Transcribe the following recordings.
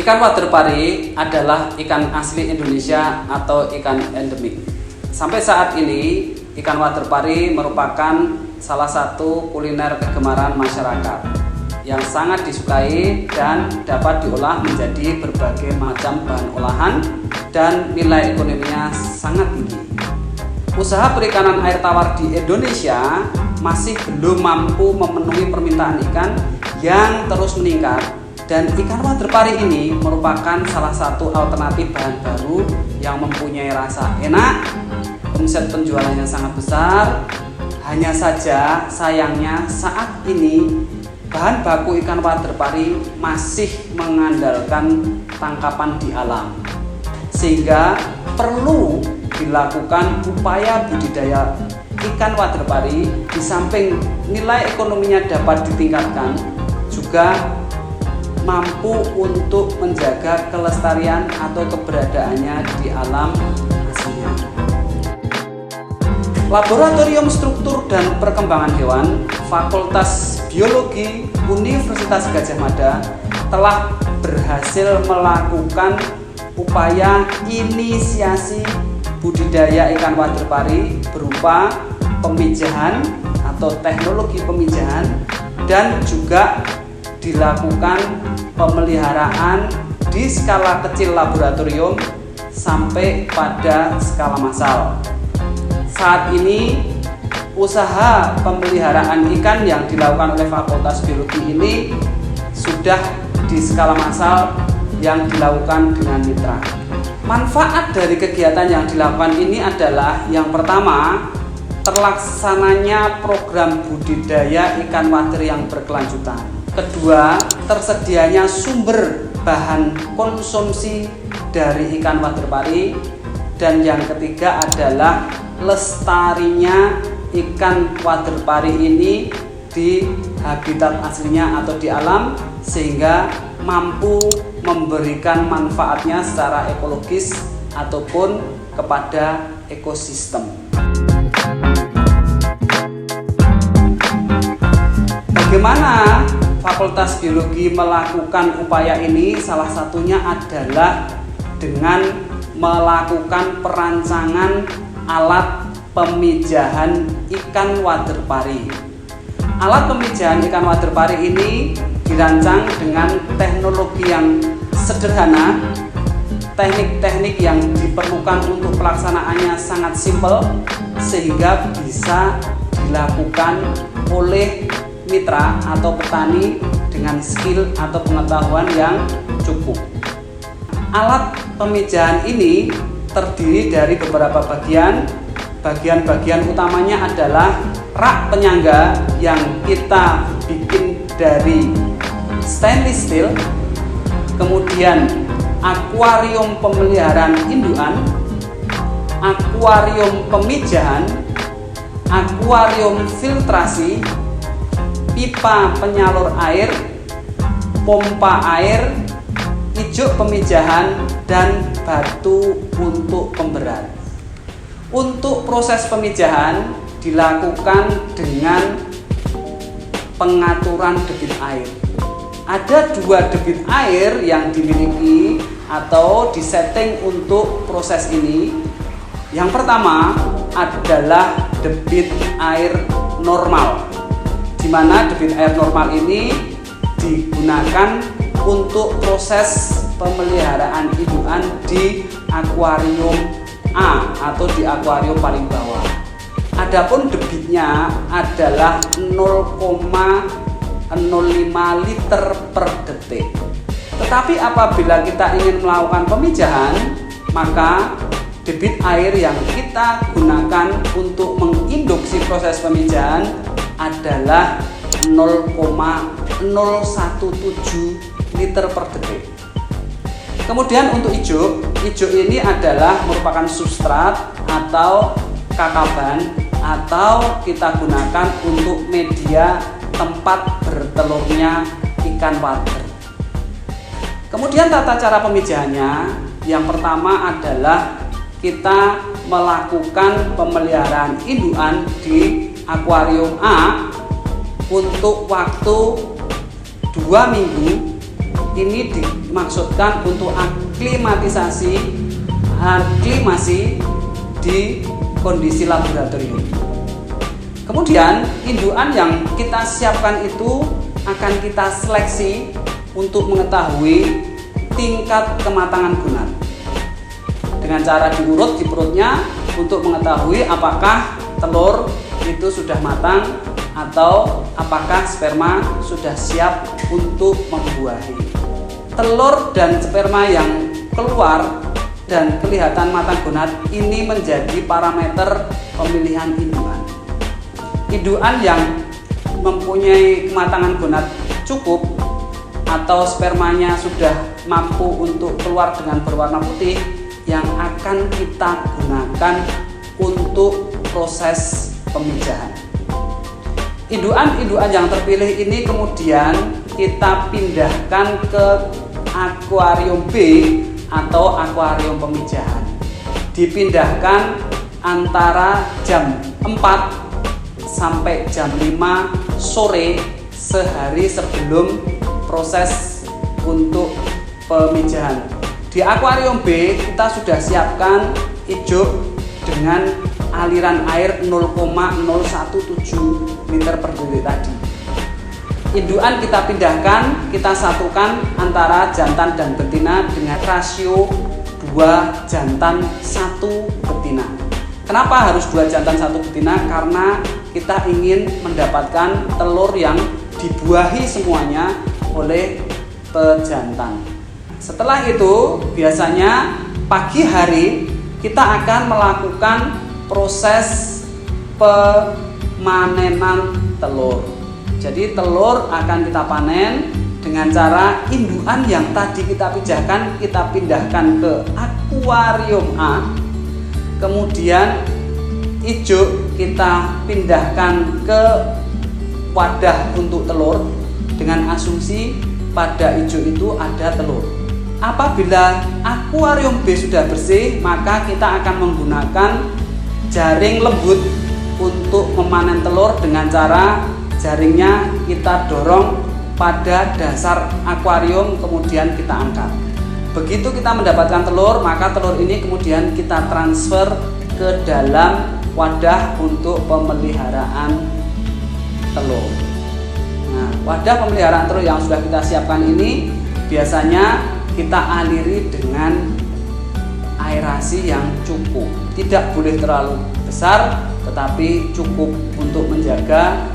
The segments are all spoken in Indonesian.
Ikan waterpari adalah ikan asli Indonesia atau ikan endemik. Sampai saat ini, ikan waterpari merupakan salah satu kuliner kegemaran masyarakat yang sangat disukai dan dapat diolah menjadi berbagai macam bahan olahan dan nilai ekonominya sangat tinggi. Usaha perikanan air tawar di Indonesia masih belum mampu memenuhi permintaan ikan yang terus meningkat, dan ikan waterpari ini merupakan salah satu alternatif bahan baru yang mempunyai rasa enak, omset penjualannya sangat besar. Hanya saja sayangnya saat ini bahan baku ikan waterpari masih mengandalkan tangkapan di alam, sehingga perlu dilakukan upaya budidaya ikan waterpari. Di samping nilai ekonominya dapat ditingkatkan, juga mampu untuk menjaga kelestarian atau keberadaannya di alam aslinya. Laboratorium Struktur dan Perkembangan Hewan Fakultas Biologi Universitas Gadjah Mada telah berhasil melakukan upaya inisiasi budidaya ikan waterpari berupa pemijahan atau teknologi pemijahan, dan juga dilakukan pemeliharaan di skala kecil laboratorium sampai pada skala massal. Saat ini usaha pemeliharaan ikan yang dilakukan oleh Fakultas Biologi ini sudah di skala massal yang dilakukan dengan mitra. Manfaat dari kegiatan yang dilakukan ini adalah yang pertama, terlaksananya program budidaya ikan water yang berkelanjutan. Kedua, tersedianya sumber bahan konsumsi dari ikan waterpari. Dan yang ketiga adalah lestarinya ikan waterpari ini di habitat aslinya atau di alam, sehingga mampu memberikan manfaatnya secara ekologis ataupun kepada ekosistem. Bagaimana Fakultas Biologi melakukan upaya ini? Salah satunya adalah dengan melakukan perancangan alat pemijahan ikan waterpari. Alat pemijahan ikan waterpari ini dirancang dengan teknologi yang sederhana, teknik-teknik yang diperlukan untuk pelaksanaannya sangat simpel, sehingga bisa dilakukan oleh mitra atau petani dengan skill atau pengetahuan yang cukup. Alat pemijahan ini terdiri dari beberapa bagian. Bagian-bagian utamanya adalah rak penyangga yang kita bikin dari stainless steel, kemudian akuarium pemeliharaan indukan, akuarium pemijahan, akuarium filtrasi, pipa penyalur air, pompa air, ijuk pemijahan, dan batu untuk pemberat. Untuk proses pemijahan dilakukan dengan pengaturan debit air. Ada 2 debit air yang dimiliki atau disetting untuk proses ini. Yang pertama adalah debit air normal, di mana debit air normal ini digunakan untuk proses pemeliharaan indukan di akuarium A atau di akuarium paling bawah. Adapun debitnya adalah 0,05 liter per detik. Tetapi apabila kita ingin melakukan pemijahan, maka debit air yang kita gunakan untuk menginduksi proses pemijahan adalah 0,017 liter per detik. Kemudian untuk ijuk ini adalah merupakan substrat atau kakaban, atau kita gunakan untuk media tempat bertelurnya ikan water. Kemudian tata cara pemijahannya, yang pertama adalah kita melakukan pemeliharaan indukan di akuarium A untuk waktu 2 minggu ini dimaksudkan untuk aklimasi di kondisi laboratorium. Kemudian indukan yang kita siapkan itu akan kita seleksi untuk mengetahui tingkat kematangan gonad dengan cara diurut di perutnya untuk mengetahui apakah telur itu sudah matang atau apakah sperma sudah siap untuk membuahi. Telur dan sperma yang keluar dan kelihatan matang gonad ini menjadi parameter pemilihan indukan. Indukan yang mempunyai kematangan gonad cukup atau spermanya sudah mampu untuk keluar dengan berwarna putih yang akan kita gunakan untuk proses pemijahan. Indukan yang terpilih ini kemudian kita pindahkan ke akuarium B atau akuarium pemijahan. Dipindahkan antara jam 4 sampai jam 5 sore sehari sebelum proses untuk pemijahan. Di akuarium B kita sudah siapkan ijuk dengan aliran air 0,017 liter per detik tadi. Indukan kita pindahkan, kita satukan antara jantan dan betina dengan rasio 2 jantan 1 betina. Kenapa harus 2 jantan 1 betina? Karena kita ingin mendapatkan telur yang dibuahi semuanya oleh pejantan. Setelah itu biasanya pagi hari kita akan melakukan proses pemanenan telur. Jadi telur akan kita panen dengan cara indukan yang tadi kita pijahkan kita pindahkan ke akuarium A. Kemudian ijuk kita pindahkan ke wadah untuk telur dengan asumsi pada ijuk itu ada telur. Apabila akuarium B sudah bersih, maka kita akan menggunakan jaring lembut untuk memanen telur dengan cara jaringnya kita dorong pada dasar akuarium kemudian kita angkat. Begitu kita mendapatkan telur, maka telur ini kemudian kita transfer ke dalam wadah untuk pemeliharaan telur. Nah, wadah pemeliharaan telur yang sudah kita siapkan ini biasanya kita aliri dengan aerasi yang cukup. Tidak boleh terlalu besar, tetapi cukup untuk menjaga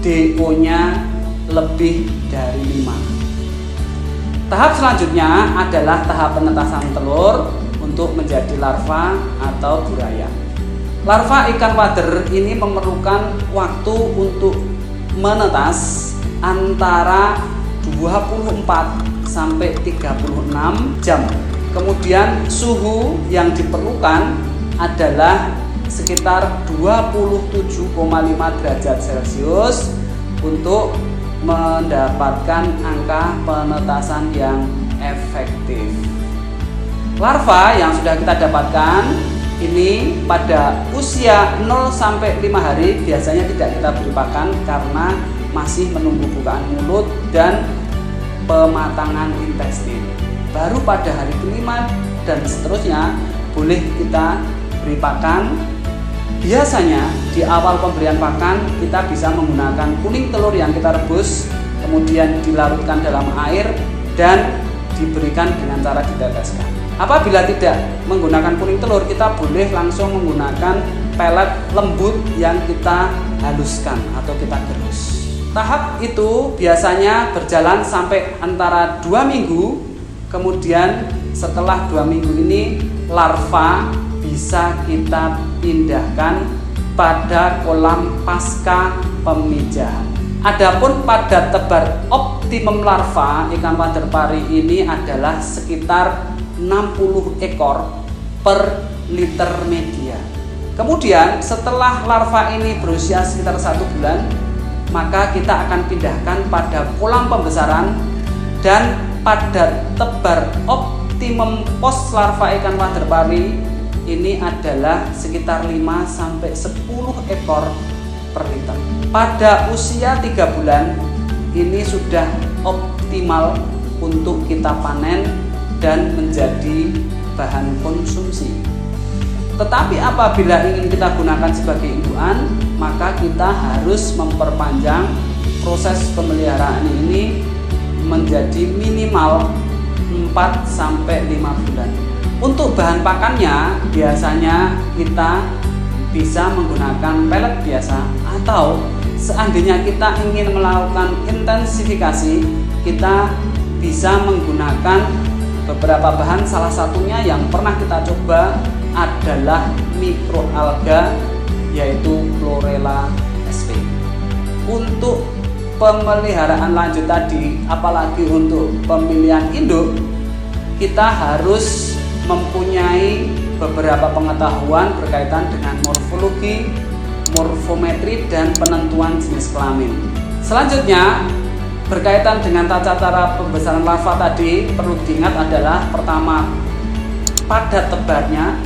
DO-nya lebih dari 5. Tahap selanjutnya adalah tahap penetasan telur untuk menjadi larva atau buraya. Larva ikan wader ini memerlukan waktu untuk menetas antara 24 sampai 36 jam. Kemudian suhu yang diperlukan adalah sekitar 27,5 derajat Celcius untuk mendapatkan angka penetasan yang efektif. Larva yang sudah kita dapatkan ini pada usia 0 sampai 5 hari biasanya tidak kita beri pakan karena masih menunggu bukaan mulut dan pematangan intestin. Baru pada hari kelima dan seterusnya boleh kita beri pakan. Biasanya di awal pemberian pakan kita bisa menggunakan kuning telur yang kita rebus kemudian dilarutkan dalam air dan diberikan dengan cara diteteskan. Apabila tidak menggunakan kuning telur, kita boleh langsung menggunakan pelet lembut yang kita haluskan atau kita gerus. Tahap itu biasanya berjalan sampai antara 2 minggu. Kemudian setelah 2 minggu ini larva bisa kita pindahkan pada kolam pasca pemijahan. Adapun pada tebar optimum larva ikan wader pari ini adalah sekitar 60 ekor per liter media. Kemudian setelah larva ini berusia sekitar 1 bulan, maka kita akan pindahkan pada kolam pembesaran dan pada tebar optimum pos larva ikan wader pari ini adalah sekitar 5 sampai 10 ekor per liter. Pada usia 3 bulan ini sudah optimal untuk kita panen dan menjadi bahan konsumsi. Tetapi apabila ingin kita gunakan sebagai indukan, maka kita harus memperpanjang proses pemeliharaan ini menjadi minimal 4-5 bulan. Untuk bahan pakannya biasanya kita bisa menggunakan pelet biasa, atau seandainya kita ingin melakukan intensifikasi, kita bisa menggunakan beberapa bahan. Salah satunya yang pernah kita coba adalah mikroalga, yaitu Chlorella sp. Untuk pemeliharaan lanjut tadi, apalagi untuk pemilihan induk, kita harus mempunyai beberapa pengetahuan berkaitan dengan morfologi, morfometri, dan penentuan jenis kelamin. Selanjutnya, berkaitan dengan tata cara pembesaran larva tadi, perlu diingat adalah pertama, padat tebarnya,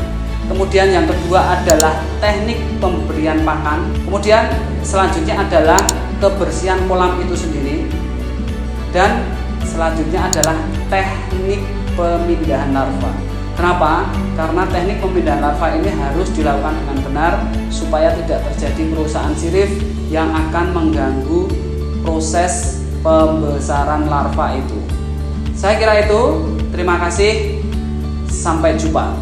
kemudian yang kedua adalah teknik pemberian pakan, kemudian selanjutnya adalah kebersihan kolam itu sendiri, dan selanjutnya adalah teknik pemindahan larva. Kenapa? Karena teknik pemindahan larva ini harus dilakukan dengan benar supaya tidak terjadi kerusakan sirif yang akan mengganggu proses pembesaran larva itu. Saya kira itu. Terima kasih. Sampai jumpa.